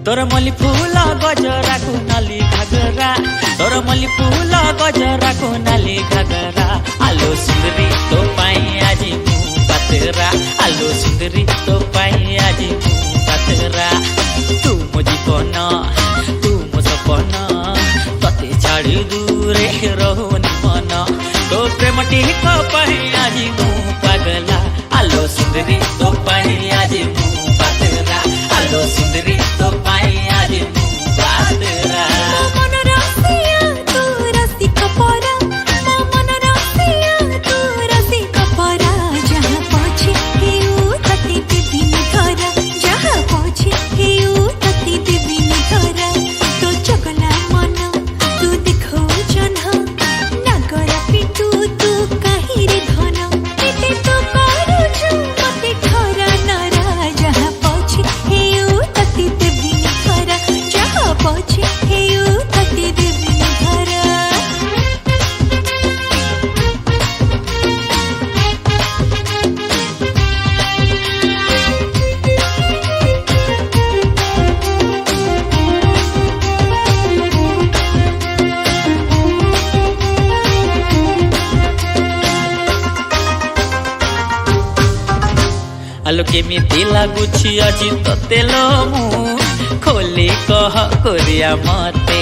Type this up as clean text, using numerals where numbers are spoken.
तोर मल्ली फूल गजरा को नाली घाघरा तोर मल्ली फूल गजरा को नाली घाघरा आलो सुंदरी तो पाई आज मु पातरा आलो सुंदरी तो पाई आज मु पातरा तू मो जीवन तू मो सपन तते छाड़ी दूरे रहुनी मन तो प्रेम टिक पाई आज मु पागला आलो सुंदरी तो पाई आज मु पातरा आलो सुंदरी तो पाई आज मु पातरा मन रसिया तू रसी कपरा मन रसिया तू रसी कपरा जहाँ पहुँचे हेउ तते विभिन्न धरा जहाँ पहुँचे हेउ तते विभिन्न धरा तो चगला मन तू देखो जन नागरा पिटू तू कहीं रे धन एते तो करूछु मते खरा नरा जहाँ पहुँचे हेउ तते विभिन्न धरा जहाँ पहुँचे हेउ तते विभिन्न धरा आलो केमिति लागुछि आज तते लो मु खोली कह करिया मते